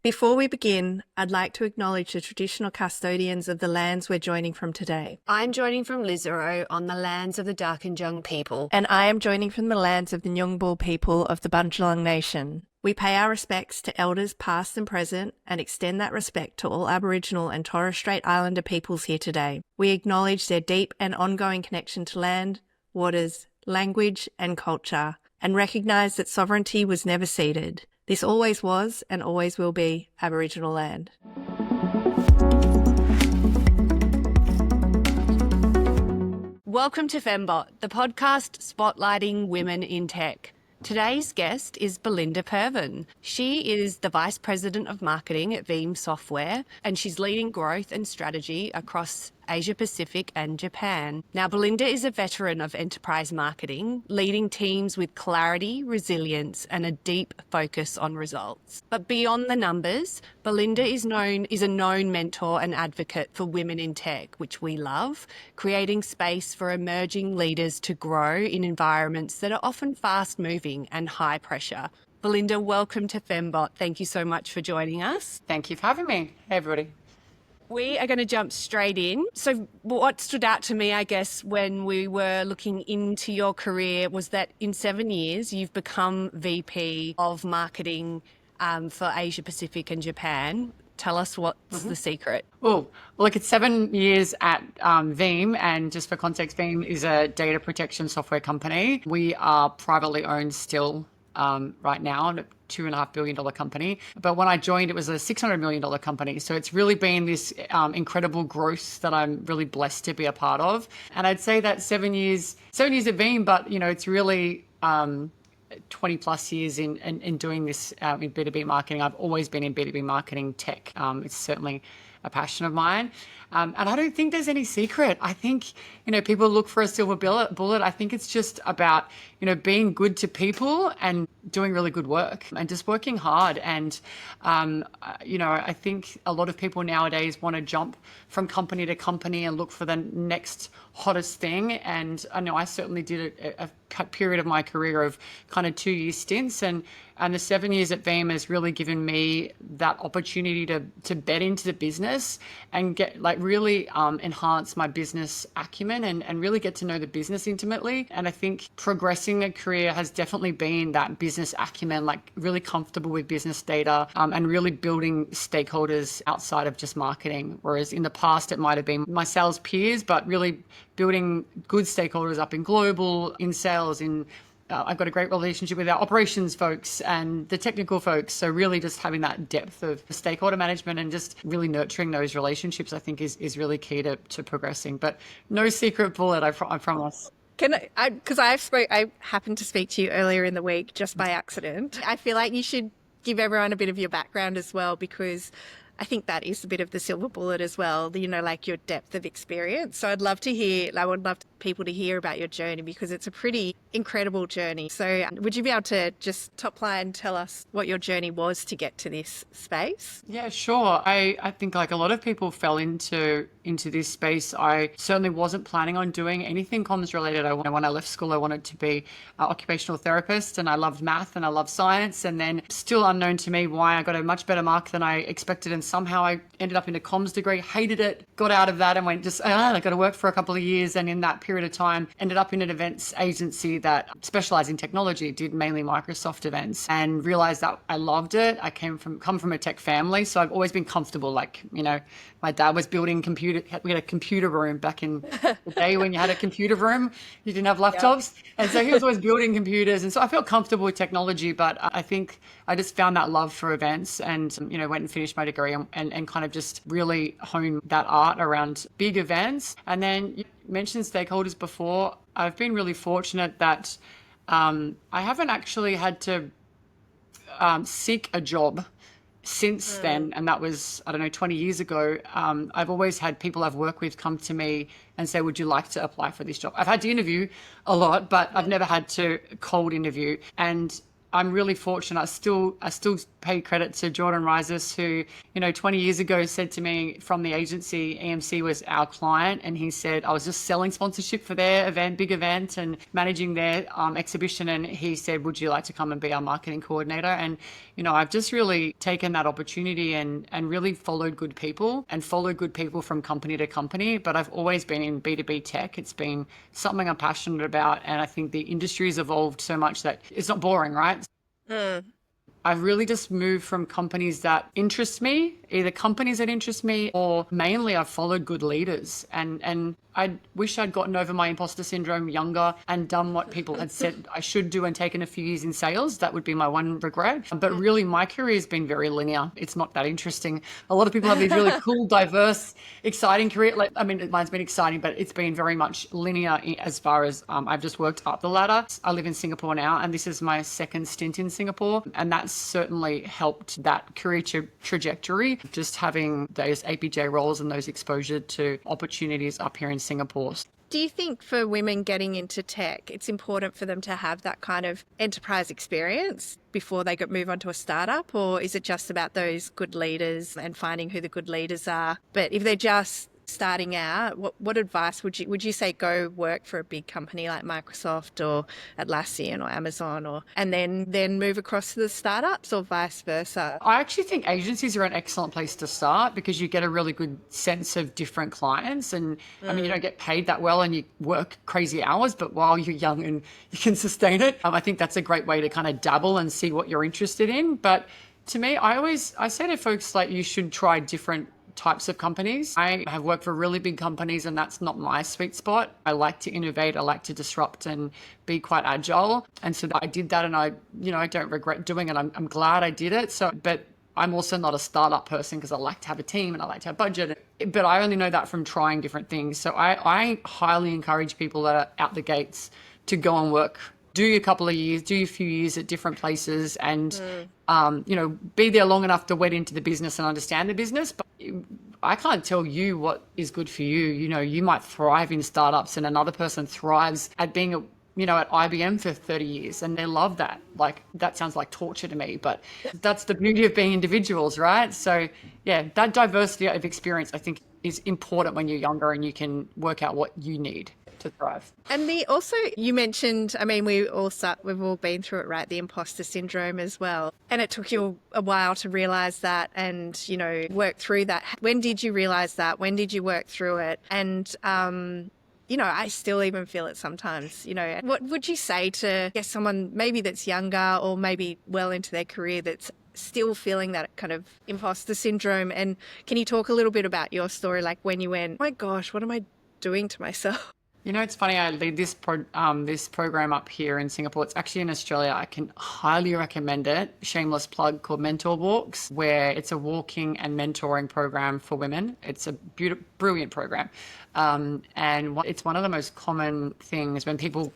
Before we begin, I'd like to acknowledge the traditional custodians of the lands we're joining from today. I'm joining from Lisarow on the lands of the Darkinjung people. And I am joining from the lands of the Nyungbul people of the Bundjalung Nation. We pay our respects to elders past and present and extend that respect to all Aboriginal and Torres Strait Islander peoples here today. We acknowledge their deep and ongoing connection to land, waters, language and culture, and recognise that sovereignty was never ceded. This always was and always will be Aboriginal land. Welcome to Femmebot, the podcast spotlighting women in tech. Today's guest is Belinda Pervan. She is the Vice President of Marketing at Veeam Software, and she's leading growth and strategy across Asia Pacific and Japan. Now, Belinda is a veteran of enterprise marketing, leading teams with clarity, resilience, and a deep focus on results. But beyond the numbers, Belinda is a known mentor and advocate for women in tech, which we love, creating space for emerging leaders to grow in environments that are often fast-moving and high pressure. Belinda, welcome to Femmebot. Thank you so much for joining us. Thank you for having me. Hey, everybody. We are going to jump straight in. So what stood out to me, I guess, when we were looking into your career was that in 7 years, you've become VP of Marketing for Asia Pacific and Japan. Tell us what's the secret. Well, look, it's 7 years at Veeam, and just for context, Veeam is a data protection software company. We are privately owned still right now, a $2.5 billion company. But when I joined, it was a $600 million company. So it's really been this incredible growth that I'm really blessed to be a part of. And I'd say that 7 years at Veeam, but it's really 20 plus years in doing this in B2B marketing. I've always been in B2B marketing tech. It's certainly a passion of mine. And I don't think there's any secret. I think, people look for a silver bullet. I think it's just about, being good to people and doing really good work and just working hard. And, I think a lot of people nowadays want to jump from company to company and look for the next hottest thing. And I know I certainly did a period of my career of kind of 2-year stints, and the 7 years at Veeam has really given me that opportunity to bet into the business and get really enhance my business acumen and really get to know the business intimately. And I think progressing a career has definitely been that business acumen, really comfortable with business data and really building stakeholders outside of just marketing. Whereas in the past, it might have been my sales peers, but really building good stakeholders up in global, in sales, I've got a great relationship with our operations folks and the technical folks. So really just having that depth of stakeholder management and just really nurturing those relationships, I think is really key to progressing. But no secret bullet, I promise. Because I happened to speak to you earlier in the week just by accident. I feel like you should give everyone a bit of your background as well, because I think that is a bit of the silver bullet as well, your depth of experience. So I would love people to hear about your journey, because it's a pretty incredible journey. So would you be able to just top line tell us what your journey was to get to this space? Yeah, sure. I think like a lot of people fell into this space. I certainly wasn't planning on doing anything comms related. When I left school, I wanted to be an occupational therapist, and I loved math and I loved science. And then still unknown to me why I got a much better mark than I expected. And somehow I ended up in a comms degree, hated it, got out of that and went I got to work for a couple of years. And in that period of time, ended up in an events agency that specialized in technology, did mainly Microsoft events, and realized that I loved it. I come from a tech family, so I've always been comfortable. My dad was building we had a computer room back in the day when you had a computer room, you didn't have laptops. Yep. And so he was always building computers. And so I felt comfortable with technology, but I think I just found that love for events and, went and finished my degree and kind of just really honed that art around big events. And then you mentioned stakeholders before. I've been really fortunate that I haven't actually had to seek a job since then, and that was, 20 years ago. I've always had people I've worked with come to me and say, would you like to apply for this job? I've had to interview a lot, but I've never had to cold interview. And I'm really fortunate. I still pay credit to Jordan Rises, who, 20 years ago said to me from the agency, EMC was our client. And he said, I was just selling sponsorship for their event, big event, and managing their exhibition. And he said, would you like to come and be our marketing coordinator? And, I've just really taken that opportunity and really followed good people from company to company. But I've always been in B2B tech. It's been something I'm passionate about. And I think the industry has evolved so much that it's not boring, right? I've really just moved from companies that interest me, either companies that interest me, or mainly I've followed good leaders. And I wish I'd gotten over my imposter syndrome younger and done what people had said I should do and taken a few years in sales. That would be my one regret. But really, my career has been very linear. It's not that interesting. A lot of people have these really cool, diverse, exciting career. Mine's been exciting, but it's been very much linear as far as I've just worked up the ladder. I live in Singapore now, and this is my second stint in Singapore. And that's certainly helped that career trajectory, just having those APJ roles and those exposure to opportunities up here in Singapore. Do you think for women getting into tech, it's important for them to have that kind of enterprise experience before they move on to a startup? Or is it just about those good leaders and finding who the good leaders are? But if they're just starting out, what advice would you say go work for a big company like Microsoft or Atlassian or Amazon and then move across to the startups, or vice versa? I actually think agencies are an excellent place to start because you get a really good sense of different clients, and you don't get paid that well and you work crazy hours, but while you're young and you can sustain it, I think that's a great way to kind of dabble and see what you're interested in. But to me, I say to folks, like, you should try different types of companies. I have worked for really big companies, and that's not my sweet spot. I like to innovate, I like to disrupt and be quite agile. And so I did that, and I don't regret doing it. I'm glad I did it. But I'm also not a startup person because I like to have a team and I like to have budget. But I only know that from trying different things. So I highly encourage people that are out the gates to go and work. Do a couple of years, do a few years at different places, and be there long enough to wet into the business and understand the business. But I can't tell you what is good for you. You might thrive in startups, and another person thrives at being at IBM for 30 years, and they love that. Like, that sounds like torture to me, but that's the beauty of being individuals, right? So yeah, that diversity of experience, I think, is important when you're younger and you can work out what you need to thrive. And also, you mentioned, we've all been through it, right? The imposter syndrome as well. And it took you a while to realize that and, work through that. When did you realize that? When did you work through it? And, I still even feel it sometimes. What would you say to someone maybe that's younger or maybe well into their career that's still feeling that kind of imposter syndrome? And can you talk a little bit about your story, like when you went, oh my gosh, what am I doing to myself? It's funny, I lead this program up here in Singapore. It's actually in Australia. I can highly recommend it. Shameless plug, called Mentor Walks, where it's a walking and mentoring program for women. It's a brilliant program. And it's one of the most common things when people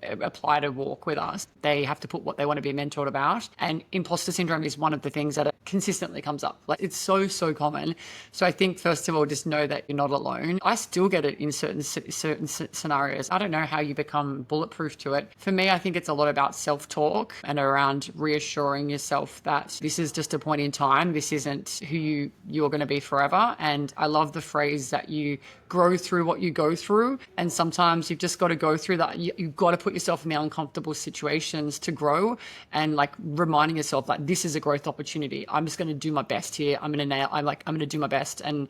apply to walk with us. They have to put what they want to be mentored about. And imposter syndrome is one of the things that consistently comes up. Like, it's so common. So I think, first of all, just know that you're not alone. I still get it in certain scenarios. I don't know how you become bulletproof to it. For me, I think it's a lot about self-talk and around reassuring yourself that this is just a point in time. This isn't who you're going to be forever. And I love the phrase that you grow through what you go through. And sometimes you've just got to go through that. You've got to put yourself in the uncomfortable situations to grow, and like reminding yourself, like, this is a growth opportunity. I'm just going to do my best here. I'm going to do my best. And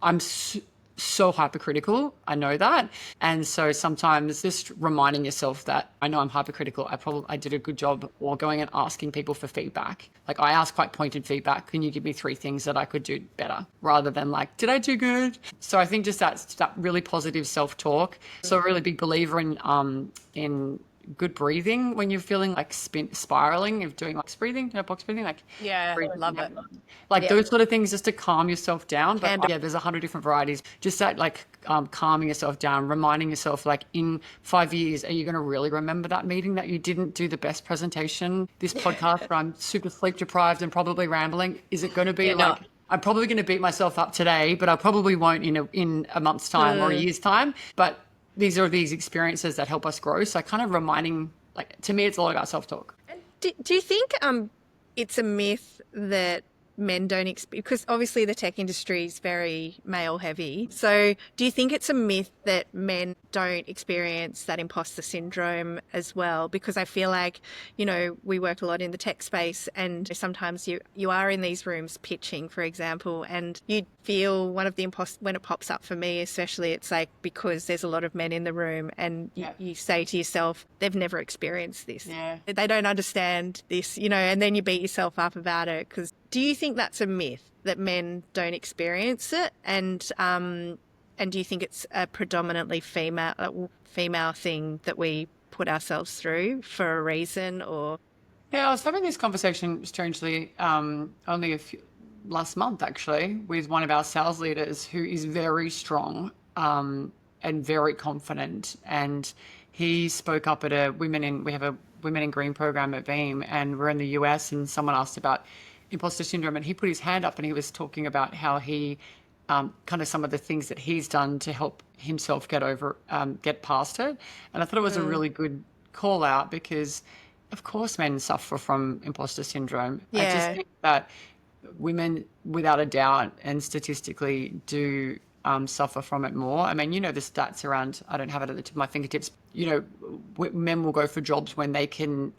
I'm so hypercritical. I know that. And so sometimes just reminding yourself that I know I'm hypercritical. I did a good job, or going and asking people for feedback. Like, I ask quite pointed feedback. Can you give me 3 things that I could do better, rather than like, did I do good? So I think just that really positive self-talk. So a really big believer in good breathing when you're feeling like spiraling, of doing box breathing, box breathing, like, yeah, breathing, love it. Like those sort of things, just to calm yourself down. But there's 100 different varieties. Just that, like, calming yourself down, reminding yourself, like, in 5 years, are you going to really remember that meeting that you didn't do the best presentation? This podcast where I'm super sleep deprived and probably rambling, is it going to be I'm probably going to beat myself up today, but I probably won't in a month's time or a year's time. But these are these experiences that help us grow. So kind of reminding like, to me, it's all about self-talk. Do you think it's a myth that men don't because obviously the tech industry is very male heavy. So do you think it's a myth that men don't experience that imposter syndrome as well? Because I feel like, we work a lot in the tech space, and sometimes you are in these rooms pitching, for example, and you feel one of the when it pops up for me, especially, it's like because there's a lot of men in the room, and you say to yourself, they've never experienced this. Yeah. They don't understand this, and then you beat yourself up about it. Because do you think that's a myth that men don't experience it? And do you think it's a predominantly female thing that we put ourselves through for a reason? Or Yeah, I was having this conversation, strangely, last month actually, with one of our sales leaders who is very strong and very confident. And he spoke up at we have a Women in Green program at Veeam, and we're in the US, and someone asked about imposter syndrome, and he put his hand up and he was talking about how he kind of some of the things that he's done to help himself get past it. And I thought it was a really good call out, because of course men suffer from imposter syndrome. I just think that women, without a doubt, and statistically do suffer from it more. I mean, the stats around, I don't have it at the tip of my fingertips, men will go for jobs when they can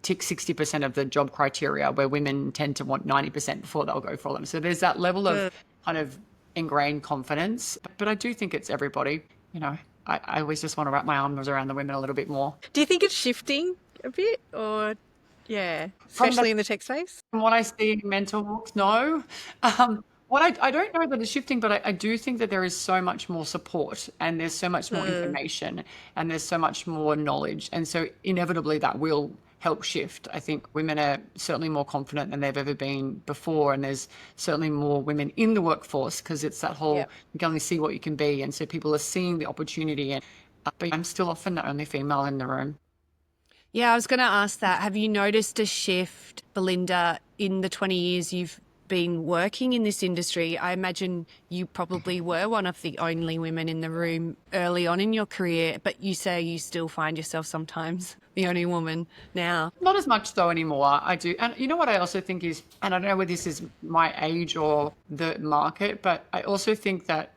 tick 60% of the job criteria, where women tend to want 90% before they'll go for them. So there's that level of kind of ingrained confidence. But I do think it's everybody. I always just want to wrap my arms around the women a little bit more. do you think it's shifting a bit? Or, especially in the tech space? From what I see in mentor walks, no. I don't know that it's shifting, but I do think that there is so much more support, and there's so much more information, and there's so much more knowledge. And so inevitably that will help shift. I think women are certainly more confident than they've ever been before, and there's certainly more women in the workforce, because it's that whole, you can only see what you can be. And so people are seeing the opportunity. But I'm still often the only female in the room. Yeah, I was going to ask that. Have you noticed a shift, Belinda, in the 20 years you've been working in this industry? I imagine you probably were one of the only women in the room early on in your career, but you say you still find yourself sometimes the only woman now. Not as much though anymore. I do. And you know what I also think is, and I don't know whether this is my age or the market, but I also think that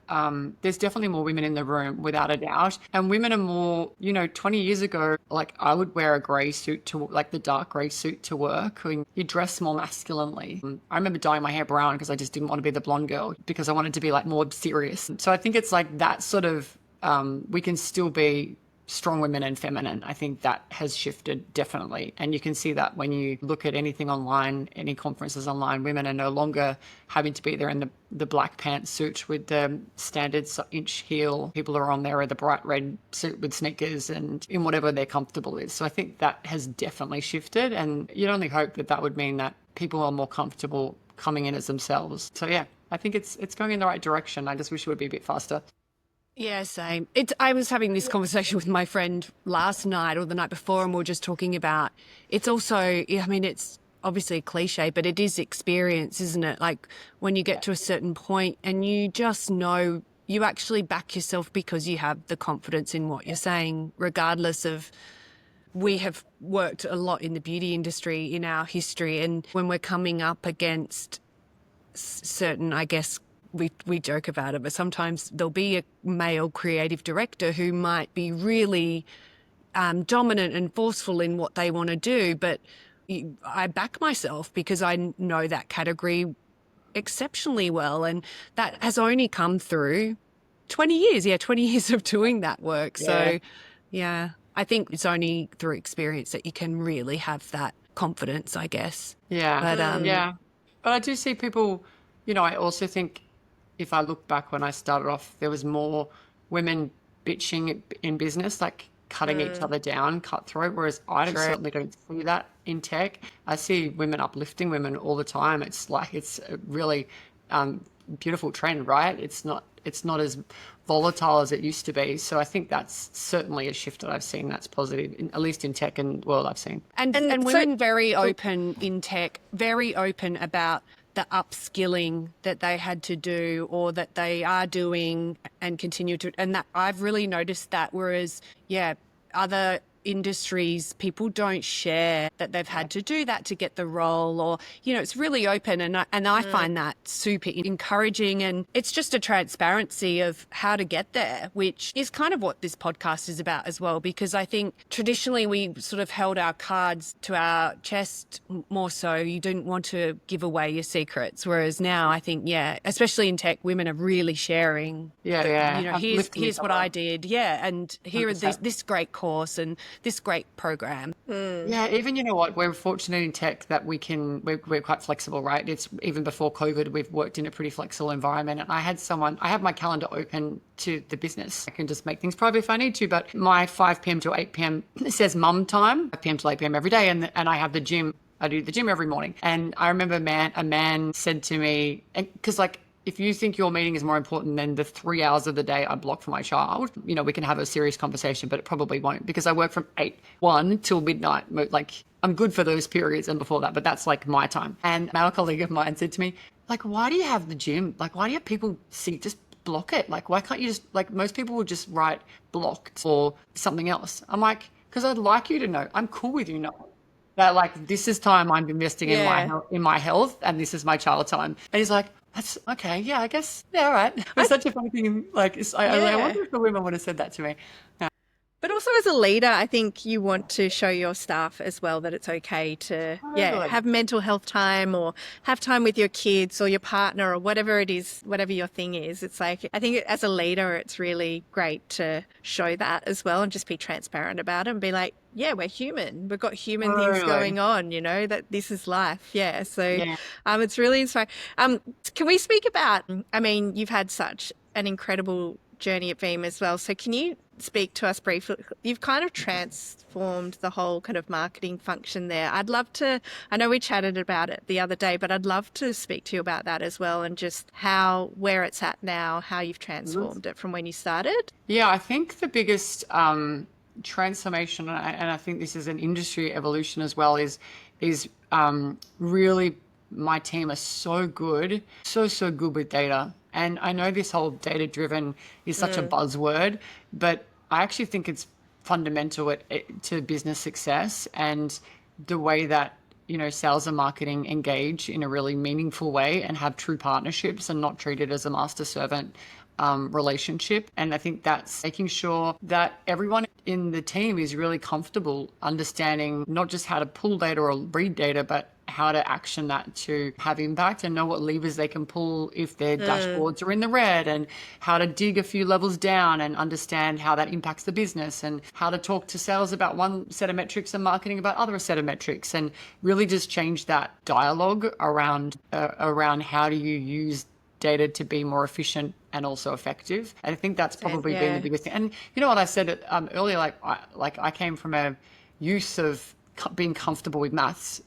there's definitely more women in the room, without a doubt. And women are more, 20 years ago, like I would wear a grey suit like the dark grey suit to work. I mean, you dress more masculinely. I remember dyeing my hair brown because I just didn't want to be the blonde girl, because I wanted to be like more serious. So I think it's like that sort of, we can still be strong women and feminine. I think that has shifted definitely. And you can see that when you look at anything online, any conferences online, women are no longer having to be there in the black pantsuit with the standard inch heel. People are on there with the bright red suit with sneakers and in whatever they're comfortable with. So I think that has definitely shifted. And you'd only hope that would mean that people are more comfortable coming in as themselves. So yeah, I think it's going in the right direction. I just wish it would be a bit faster. Yeah, same. I was having this conversation with my friend last night or the night before, and we were just talking about, it's also, I mean, it's obviously a cliche, but it is experience, isn't it? Like when you get to a certain point and you just know, you actually back yourself because you have the confidence in what you're saying, regardless of, we have worked a lot in the beauty industry in our history, and when we're coming up against certain, I guess, we joke about it, but sometimes there'll be a male creative director who might be really dominant and forceful in what they want to do, but I back myself because I know that category exceptionally well, and that has only come through 20 years. 20 years of doing that work. Yeah. So, yeah, I think it's only through experience that you can really have that confidence, I guess. Yeah. But, But I do see people, I also think, if I look back when I started off, there was more women bitching in business, like cutting each other down, cutthroat, whereas I certainly don't see that in tech. I see women uplifting women all the time. It's like, it's a really beautiful trend, right? It's not as volatile as it used to be. So I think that's certainly a shift that I've seen that's positive, at least in tech and world I've seen. And women very open in tech, very open about the upskilling that they had to do or that they are doing and continue to, and that I've really noticed that. Whereas, other industries, people don't share that they've had to do that to get the role, or, you know, it's really open. And I find that super encouraging. And it's just a transparency of how to get there, which is kind of what this podcast is about as well, because I think traditionally we sort of held our cards to our chest more so. You didn't want to give away your secrets. Whereas now I think, yeah, especially in tech, women are really sharing. Yeah. You know, here's what I did. Yeah. And here is this great course and this great program. Yeah, even, you know what, we're fortunate in tech that we're quite flexible, right? It's even before COVID, we've worked in a pretty flexible environment. And I have my calendar open to the business. I can just make things private if I need to, but my 5 p.m. to 8 p.m. says mum time, 5 p.m. to 8 p.m. every day. And I have the gym. I do the gym every morning. And I remember a man said to me, because like, if you think your meeting is more important than the 3 hours of the day I block for my child, you know, we can have a serious conversation, but it probably won't, because I work from 1 till midnight. Like, I'm good for those periods and before that, but that's like my time. And a colleague of mine said to me, like, why do you have the gym? Like, why do you have people just block it? Like, why can't you just, like, most people would just write blocked or something else. I'm like, because I'd like you to know, I'm cool with you knowing that, like, this is time I'm investing in my health, and this is my child time. And he's like, that's okay. Yeah, I guess. Yeah, all right. It's such a funny thing. Like, I wonder if the women would have said that to me. Yeah. But also as a leader, I think you want to show your staff as well that it's okay to have mental health time, or have time with your kids or your partner or whatever it is, whatever your thing is. It's like, I think as a leader, it's really great to show that as well and just be transparent about it and be like, yeah, we're human. We've got human things going on, you know, that this is life. Yeah. So it's really inspiring. Can we speak about, I mean, you've had such an incredible journey at Veeam as well. So can you speak to us briefly? You've kind of transformed the whole kind of marketing function there. I'd love to, I know we chatted about it the other day, but I'd love to speak to you about that as well, and just where it's at now, how you've transformed it from when you started. Yeah, I think the biggest transformation, and I think this is an industry evolution as well, is really, my team are so good with data. And I know this whole data-driven is such a buzzword, but I actually think it's fundamental to business success, and the way that, you know, sales and marketing engage in a really meaningful way and have true partnerships and not treat it as a master-servant relationship. And I think that's making sure that everyone in the team is really comfortable understanding not just how to pull data or read data, but how to action that to have impact, and know what levers they can pull if their dashboards are in the red, and how to dig a few levels down and understand how that impacts the business, and how to talk to sales about one set of metrics and marketing about other set of metrics, and really just change that dialogue around how do you use data to be more efficient and also effective. And I think that's probably been the biggest thing. And you know what I said earlier, I came from a use of being comfortable with maths,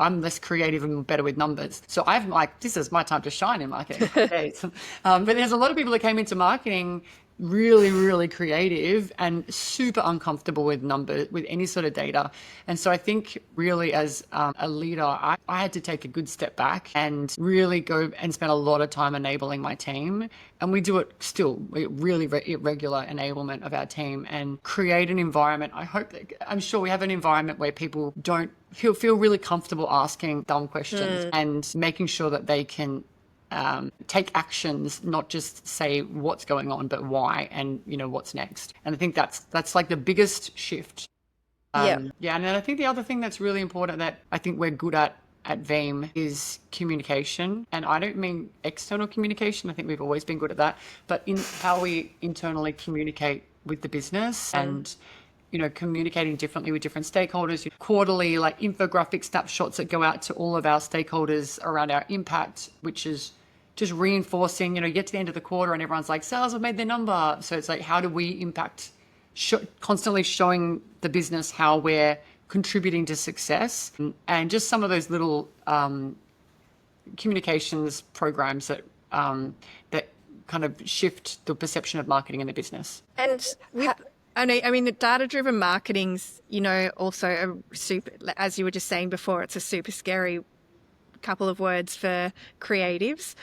I'm less creative and better with numbers. So I'm like, this is my time to shine in marketing. But there's a lot of people that came into marketing really, really creative and super uncomfortable with numbers, with any sort of data. And so I think really as a leader, I had to take a good step back and really go and spend a lot of time enabling my team. And we do it still, really regular enablement of our team, and create an environment. I'm sure we have an environment where people don't feel really comfortable asking dumb questions and making sure that they can take actions, not just say what's going on, but why, and, you know, what's next. And I think that's like the biggest shift. And then I think the other thing that's really important that I think we're good at Veeam is communication. And I don't mean external communication. I think we've always been good at that, but in how we internally communicate with the business, and, you know, communicating differently with different stakeholders, quarterly, like, infographic snapshots that go out to all of our stakeholders around our impact, which is just reinforcing, you know, you get to the end of the quarter and everyone's like, sales have made their number. So it's like, how do we impact, constantly showing the business how we're contributing to success, and just some of those little communications programs that kind of shift the perception of marketing in the business. And I mean, data-driven marketing's, you know, also a super, as you were just saying before, it's a super scary couple of words for creatives.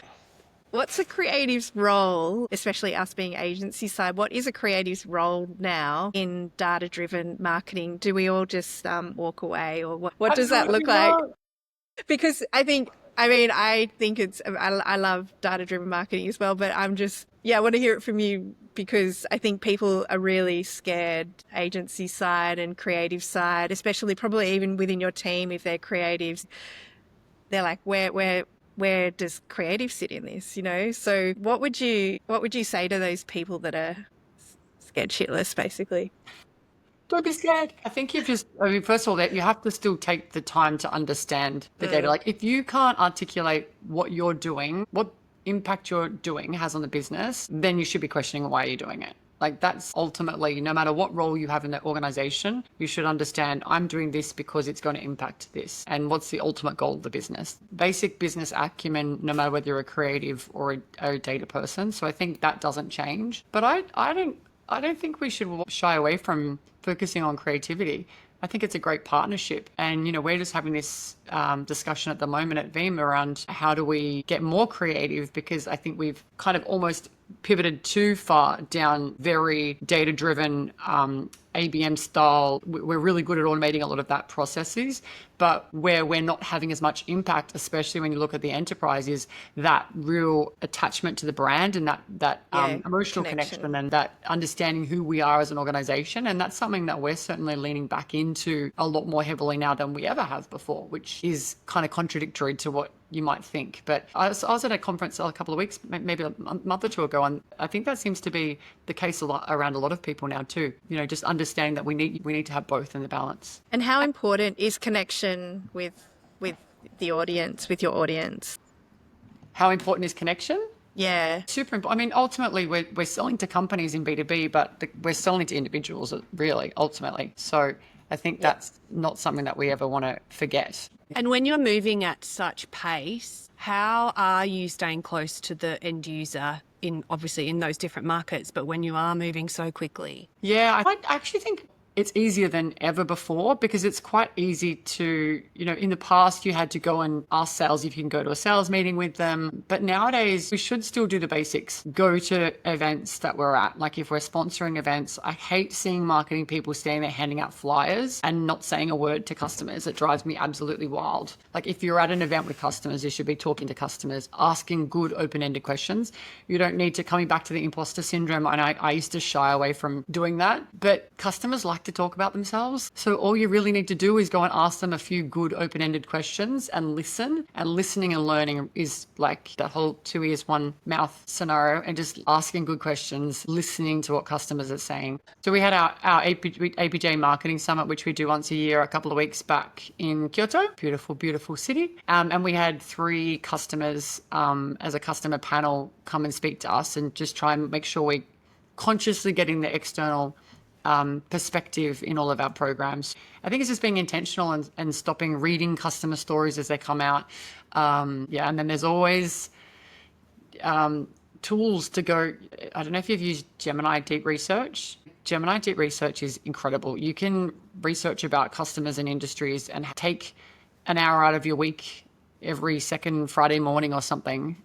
What's a creative's role, especially us being agency side? What is a creative's role now in data-driven marketing? Do we all just walk away, or what does that look like? Because I think I love data-driven marketing as well, but I want to hear it from you, because I think people are really scared, agency side and creative side, especially probably even within your team, if they're creatives, they're like, where does creative sit in this, So what would you say to those people that are scared shitless, basically? Don't be scared. I think first of all, that you have to still take the time to understand the data. Like, if you can't articulate what you're doing, what impact you're doing has on the business, then you should be questioning why you're doing it. Like, that's ultimately, no matter what role you have in the organization, you should understand, I'm doing this because it's going to impact this. And what's the ultimate goal of the business? Basic business acumen, no matter whether you're a creative or a data person. So I think that doesn't change. But I don't think we should shy away from focusing on creativity. I think it's a great partnership. And, we're just having this discussion at the moment at Veeam around how do we get more creative, because I think we've kind of almost pivoted too far down very data-driven ABM style. We're really good at automating a lot of that processes, but where we're not having as much impact, especially when you look at the enterprise, is that real attachment to the brand and that emotional connection and that understanding who we are as an organization. And that's something that we're certainly leaning back into a lot more heavily now than we ever have before, which is kind of contradictory to what you might think. But I was at a conference a couple of weeks, maybe a month or two ago, and I think that seems to be the case around a lot of people now too. Just understanding that we need to have both in the balance. And how important is connection with the audience, with your audience? How important is connection? Yeah. Super important. I mean, ultimately, we're selling to companies in B2B, but we're selling to individuals, really, ultimately. So I think that's not something that we ever want to forget. And when you're moving at such pace, how are you staying close to the end user obviously in those different markets, but when you are moving so quickly? Yeah, I actually think it's easier than ever before, because it's quite easy to, in the past you had to go and ask sales if you can go to a sales meeting with them. But nowadays we should still do the basics. Go to events that we're at. Like, if we're sponsoring events, I hate seeing marketing people standing there handing out flyers and not saying a word to customers. It drives me absolutely wild. Like, if you're at an event with customers, you should be talking to customers, asking good open-ended questions. You don't need to, coming back to the imposter syndrome, and I used to shy away from doing that, but customers like to talk about themselves. So all you really need to do is go and ask them a few good open-ended questions and listen. And listening and learning is like that whole 2 ears, 1 mouth scenario, and just asking good questions, listening to what customers are saying. So we had our APJ marketing summit, which we do once a year, a couple of weeks back in Kyoto. Beautiful, beautiful city. And we had 3 customers as a customer panel come and speak to us and just try and make sure we're consciously getting the external perspective in all of our programs. I think it's just being intentional and stopping reading customer stories as they come out. And then there's always tools to go. I don't know if you've used Gemini Deep Research. Gemini Deep Research is incredible. You can research about customers and industries and take an hour out of your week every second Friday morning or something.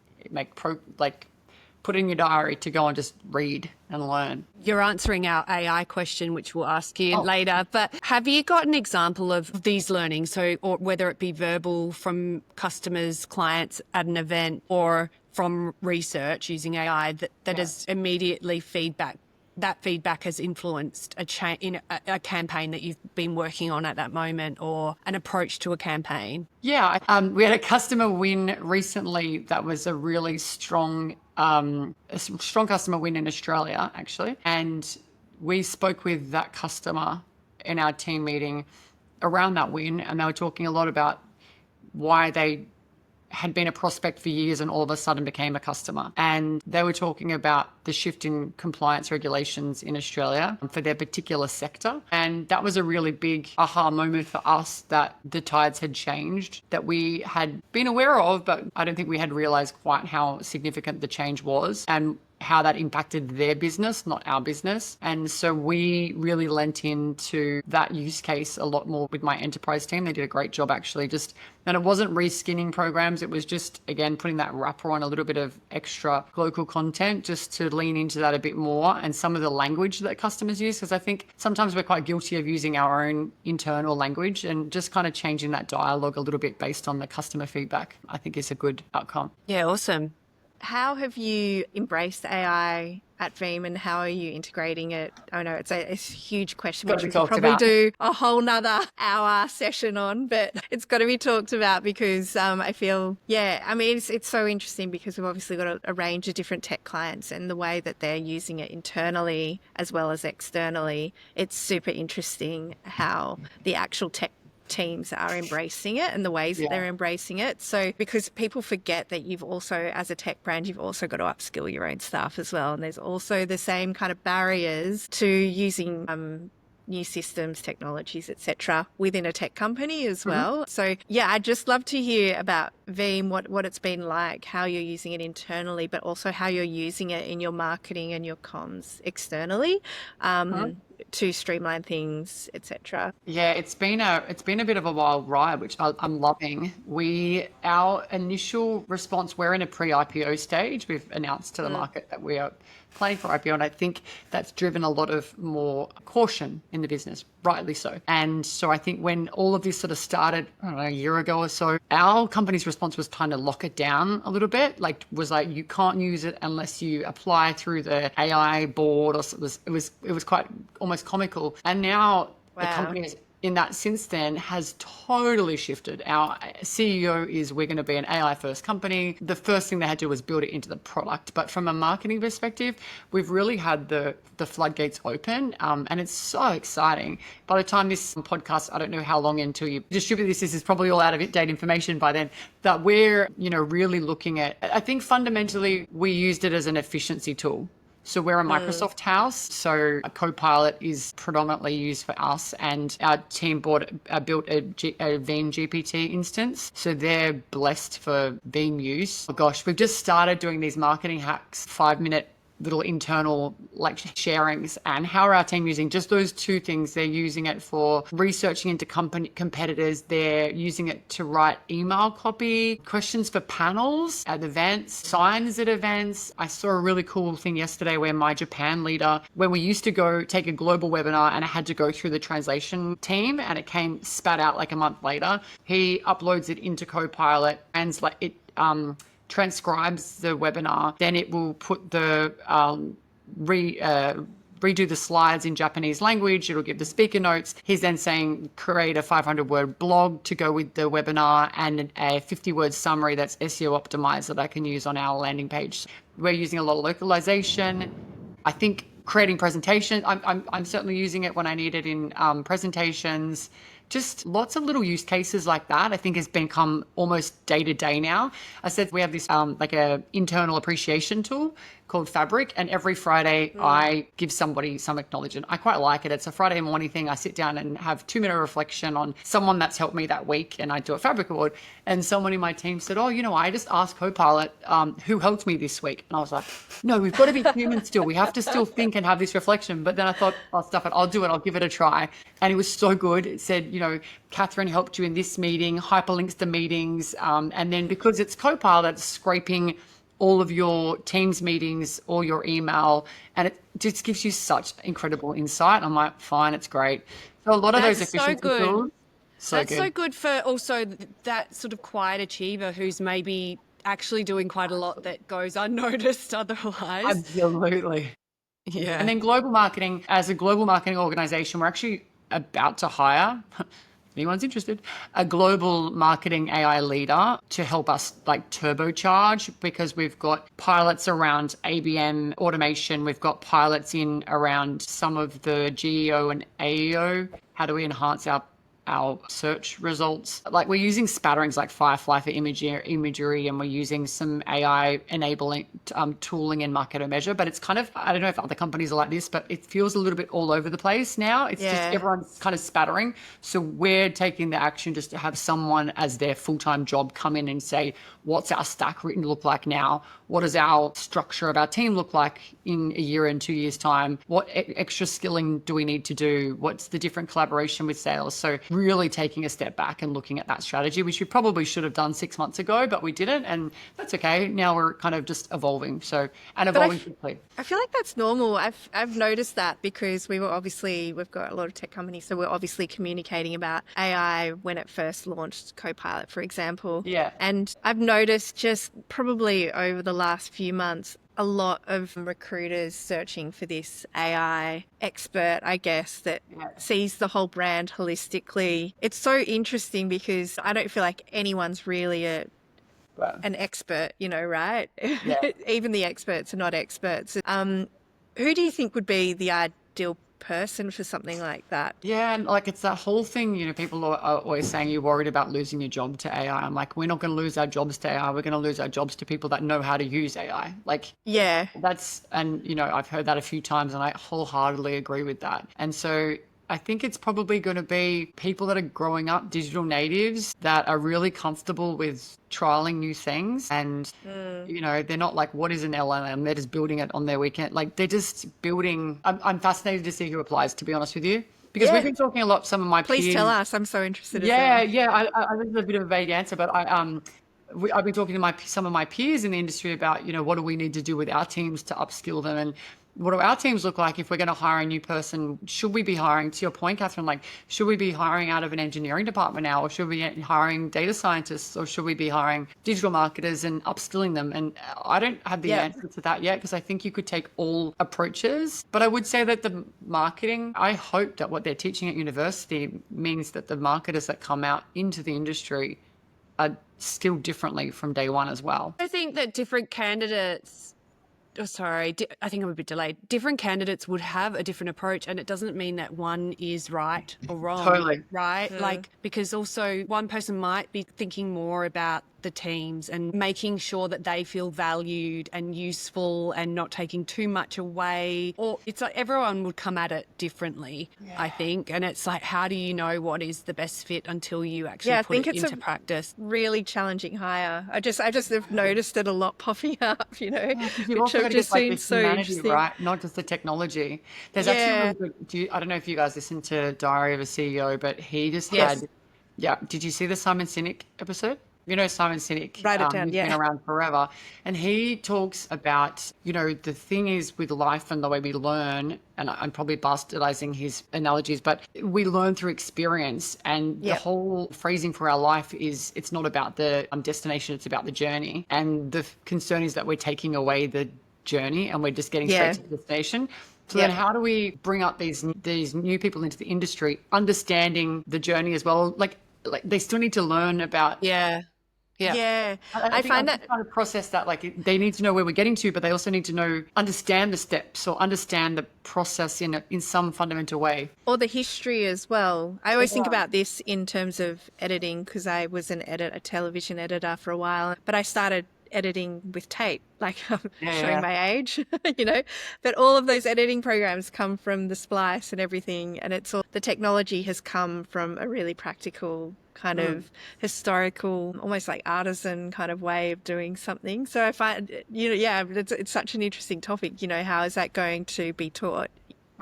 Put in your diary to go and just read and learn. You're answering our AI question, which we'll ask you later, but have you got an example of these learnings? So, or whether it be verbal from customers, clients at an event, or from research using AI that has immediately that feedback has influenced a campaign that you've been working on at that moment, or an approach to a campaign? Yeah, we had a customer win recently that was a really strong customer win in Australia, actually. And we spoke with that customer in our team meeting around that win, and they were talking a lot about why they had been a prospect for years and all of a sudden became a customer. And they were talking about the shift in compliance regulations in Australia for their particular sector. And that was a really big aha moment for us, that the tides had changed, that we had been aware of, but I don't think we had realized quite how significant the change was. And how that impacted their business, not our business. And so we really lent into that use case a lot more with my enterprise team. They did a great job actually, and it wasn't reskinning programs. It was just, again, putting that wrapper on a little bit of extra local content just to lean into that a bit more, and some of the language that customers use. Because I think sometimes we're quite guilty of using our own internal language, and just kind of changing that dialogue a little bit based on the customer feedback, I think is a good outcome. Yeah, awesome. How have you embraced AI at Veeam, and how are you integrating it? I know it's a huge question, Got which to be we could talked probably about. do a whole nother hour session on, but it's got to be talked about because I feel, it's so interesting because we've obviously got a range of different tech clients, and the way that they're using it internally as well as externally. It's super interesting how the actual tech teams are embracing it and the ways that they're embracing it. So because people forget that you've also, as a tech brand, you've also got to upskill your own staff as well. And there's also the same kind of barriers to using new systems, technologies, etc., within a tech company as well. So I'd just love to hear about Veeam, what it's been like, how you're using it internally, but also how you're using it in your marketing and your comms externally. To streamline things, etc. Yeah, it's been a bit of a wild ride, which I'm loving. Our initial response, we're in a pre-IPO stage. We've announced to the market that we are planning for IPO, and I think that's driven a lot of more caution in the business, rightly so. And so I think when all of this sort of started, I don't know, a year ago or so, our company's response was trying to lock it down a little bit. Was like, you can't use it unless you apply through the AI board, or it was quite almost comical. And now the company is in that since then has totally shifted. Our CEO is, we're going to be an AI first company. The first thing they had to do was build it into the product. But from a marketing perspective, we've really had the floodgates open, and it's so exciting. By the time this podcast, I don't know how long until you distribute this is probably all out of date information by then, that we're, really looking at, I think fundamentally we used it as an efficiency tool. So we're a Microsoft house, so a Copilot is predominantly used for us, and our team built a Veeam GPT instance, so they're blessed for Veeam use. Oh gosh, we've just started doing these marketing hacks, 5-minute little internal sharings. And how are our team using just those two things? They're using it for researching into competitors. They're using it to write email copy, questions for panels at events, signs at events. I saw a really cool thing yesterday where my Japan leader, when we used to go take a global webinar and I had to go through the translation team and it came spat out like a month later, he uploads it into Copilot and transcribes the webinar, then it will put the redo the slides in Japanese language. It'll give the speaker notes. He's then saying create a 500-word blog to go with the webinar and a 50-word summary that's SEO optimized that I can use on our landing page. We're using a lot of localization. I think creating presentations, I'm certainly using it when I need it in presentations. Just lots of little use cases like that, I think, has become almost day to day now. I said we have this a internal appreciation tool called Fabric, and every Friday I give somebody some acknowledgement. I quite like it. It's a Friday morning thing. I sit down and have 2-minute reflection on someone that's helped me that week, and I do a Fabric award. And someone in my team said, I just asked Copilot who helped me this week. And I was like, no, we've got to be human still. We have to still think and have this reflection. But then I thought, stuff it. I'll do it. I'll give it a try. And it was so good. It said, Catherine helped you in this meeting, hyperlinks to meetings. And then because it's Copilot, it's scraping all of your Teams meetings or your email, and it just gives you such incredible insight. I'm like, fine, it's great. So a lot of those efficiency tools. That's so good for also that sort of quiet achiever who's maybe actually doing quite a lot that goes unnoticed otherwise. Absolutely. Yeah. And then global marketing, as a global marketing organization, we're actually about to hire, if anyone's interested, a global marketing AI leader to help us turbocharge, because we've got pilots around ABM automation. We've got pilots in around some of the GEO and AEO. How do we enhance our our search results. Like we're using spatterings like Firefly for imagery, and we're using some AI enabling tooling in Marketo Measure. But it's kind of, I don't know if other companies are like this, but it feels a little bit all over the place now. It's just everyone's kind of spattering. So we're taking the action just to have someone as their full-time job come in and say, what's our stack written look like now? What does our structure of our team look like in a year and 2 years' time? What extra skilling do we need to do? What's the different collaboration with sales? So really taking a step back and looking at that strategy, which we probably should have done 6 months ago, but we didn't. And that's okay. Now we're kind of just evolving. And evolving quickly. I feel like that's normal. I've noticed that because we've got a lot of tech companies, so we're obviously communicating about AI when it first launched, Copilot, for example. Yeah. And I've noticed just probably over the last few months, a lot of recruiters searching for this AI expert, I guess, that sees the whole brand holistically. It's so interesting because I don't feel like anyone's really an expert, right? Yeah. Even the experts are not experts. Who do you think would be the ideal person for something like that? Yeah, and like it's that whole thing, people are always saying you're worried about losing your job to AI. I'm like, we're not going to lose our jobs to AI. We're going to lose our jobs to people that know how to use AI. Like, yeah, I've heard that a few times and I wholeheartedly agree with that. And so I think it's probably going to be people that are growing up digital natives that are really comfortable with trialing new things. And, they're not like, what is an LLM? They're just building it on their weekend. Like they're just building. I'm fascinated to see who applies, to be honest with you. Because we've been talking a lot, some of my peers. Please tell us. I'm so interested. Yeah. This is a bit of a vague answer, but I've been talking to some of my peers in the industry about, what do we need to do with our teams to upskill them, and what do our teams look like if we're going to hire a new person? Should we be hiring, to your point, Catherine, like, should we be hiring out of an engineering department now, or should we be hiring data scientists, or should we be hiring digital marketers and upskilling them? And I don't have the answer to that yet, because I think you could take all approaches. But I would say that the marketing, I hope that what they're teaching at university means that the marketers that come out into the industry are skilled differently from day one as well. I think that different candidates, I think I'm a bit delayed. Different candidates would have a different approach, and it doesn't mean that one is right or wrong. Totally. Right? Because also one person might be thinking more about the teams and making sure that they feel valued and useful and not taking too much away. Or it's like everyone would come at it differently, I think. And it's like, how do you know what is the best fit until you actually put it into practice? Really challenging hire. I just have noticed it a lot popping up, Which I've just seen so interesting. Right? Not just the technology. There's actually really good, I don't know if you guys listen to Diary of a CEO, but he just had, did you see the Simon Sinek episode? Simon Sinek, write it down, he's been around forever. And he talks about, the thing is with life and the way we learn, and I'm probably bastardizing his analogies, but we learn through experience. And the whole phrasing for our life is, it's not about the destination, it's about the journey. And the concern is that we're taking away the journey and we're just getting straight to the destination. So then how do we bring up these new people into the industry, understanding the journey as well? Like they still need to learn about... I find that trying to process that, like they need to know where we're getting to, but they also need to understand the steps or understand the process in some fundamental way. Or the history as well. I always think about this in terms of editing, because I was a television editor for a while, but I started editing with tape, like showing my age, but all of those editing programs come from the splice and everything, and it's all the technology has come from a really practical kind of historical, almost like artisan kind of way of doing something. So I find, it's such an interesting topic, how is that going to be taught?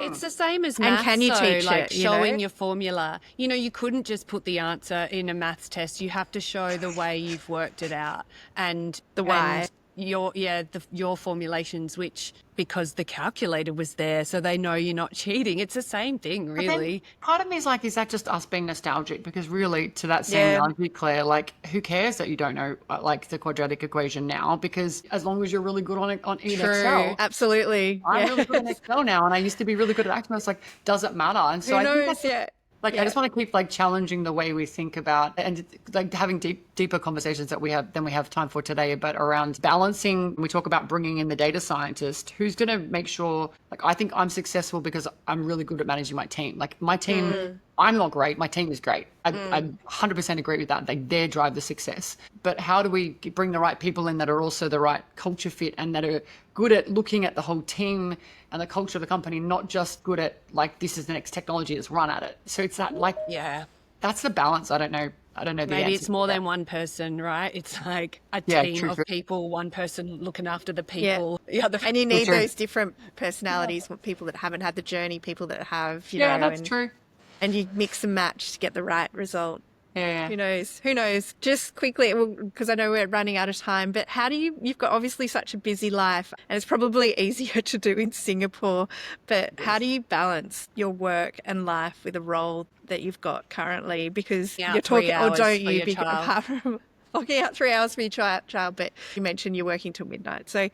It's the same as maths, and can you teach it, showing your formula. You couldn't just put the answer in a maths test. You have to show the way you've worked it out and the why. And your formulations, which because the calculator was there, so they know you're not cheating. It's the same thing, really. Part of me is like, is that just us being nostalgic? Because really, to that same analogy, Claire, like, who cares that you don't know like the quadratic equation now? Because as long as you're really good on Excel, absolutely. I'm really good at Excel now, and I used to be really good at Access. Like, does it matter? And so who knows? I just want to keep challenging the way we think about and having deeper conversations than we have time for today, but around balancing. We talk about bringing in the data scientist who's going to make sure, I think I'm successful because I'm really good at managing my team. Like my team I'm not great. My team is great. I 100% agree with that. They drive the success. But how do we bring the right people in that are also the right culture fit and that are good at looking at the whole team and the culture of the company, not just good at like, this is the next technology, let's run at it. So it's that like, Yeah. that's the balance. I don't know the Maybe answer it's more to than that. one person, right? It's like a Yeah, team true, of true. people, one person looking after the people. Yeah. And you need true. those different personalities, people that haven't had the journey, people that have, Yeah, that's true. And you mix and match to get the right result. Yeah. Who knows? Who knows? Just quickly, because I know we're running out of time, but you've got obviously such a busy life and it's probably easier to do in Singapore, but how do you balance your work and life with a role that you've got currently? Because Yeah, you're 3 talking, or hours don't for you, your child. apart from locking out 3 hours for your child, but you mentioned you're working till midnight. So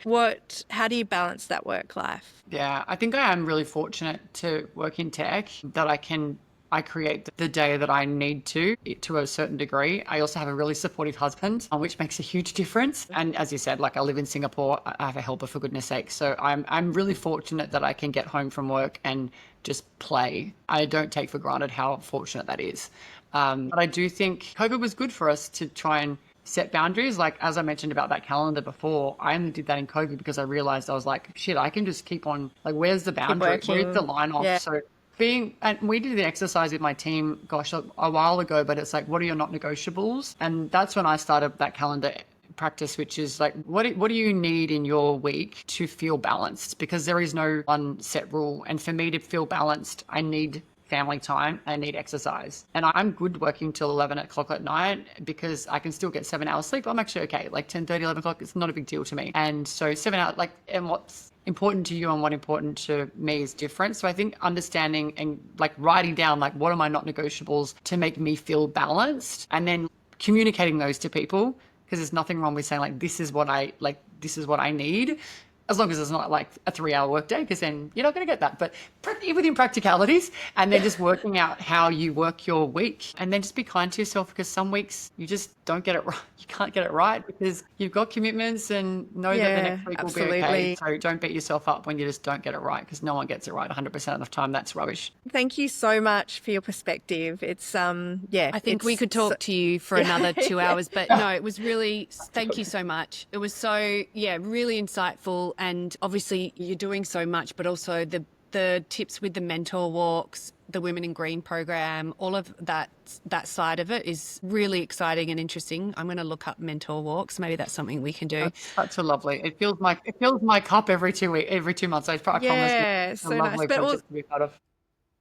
how do you balance that work life? Yeah, I think I am really fortunate to work in tech that I create the day that I need to a certain degree. I also have a really supportive husband, which makes a huge difference. And as you said, like I live in Singapore, I have a helper for goodness sake. So I'm really fortunate that I can get home from work and just play. I don't take for granted how fortunate that is. But I do think COVID was good for us to try and set boundaries. Like, as I mentioned about that calendar before, I only did that in COVID because I realized I was like, shit, I can just keep on, like, where's the boundary? Where's the line off? Yeah. So and we did the exercise with my team, gosh, a while ago, but it's like, what are your not negotiables? And that's when I started that calendar practice, which is like, what do you need in your week to feel balanced? Because there is no one set rule. And for me to feel balanced, I need family time, I need exercise. And I'm good working till 11 o'clock at night because I can still get 7 hours sleep. I'm actually okay. Like 10:30, 11 o'clock, it's not a big deal to me. And so 7 hours, like, and what's important to you and what important to me is different. So I think understanding and like writing down, like, what are my not negotiables to make me feel balanced, and then communicating those to people, because there's nothing wrong with saying like, this is what I need. As long as it's not like a 3-hour workday, because then you're not going to get that. But within practicalities, and then just working out how you work your week, and then just be kind to yourself, because some weeks you just don't get it right. You can't get it right because you've got commitments, and know that the next week will be okay. So don't beat yourself up when you just don't get it right, because no one gets it right 100% of the time. That's rubbish. Thank you so much for your perspective. It's I think we could talk to you for another 2 hours, but no, it was really, thank you so much. It was so, really insightful. And obviously you're doing so much, but also the tips with the mentor walks, the Women in Green program, all of that side of it is really exciting and interesting. I'm going to look up mentor walks. Maybe that's something we can do. That's such a lovely. It fills my cup every 2 months. I promise you, it's so a lovely nice. project to be part of.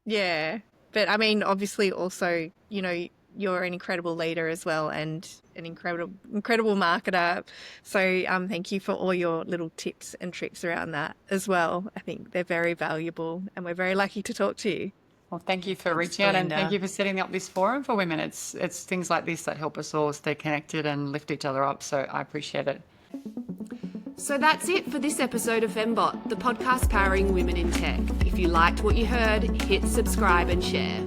Yeah, but I mean, obviously, also, you're an incredible leader as well, and an incredible marketer. So thank you for all your little tips and tricks around that as well. I think they're very valuable, and we're very lucky to talk to you. Well, thank you for reaching out, and thank you for setting up this forum for women. It's things like this that help us all stay connected and lift each other up. So I appreciate it. So that's it for this episode of Femmebot, the podcast powering women in tech. If you liked what you heard, hit subscribe and share.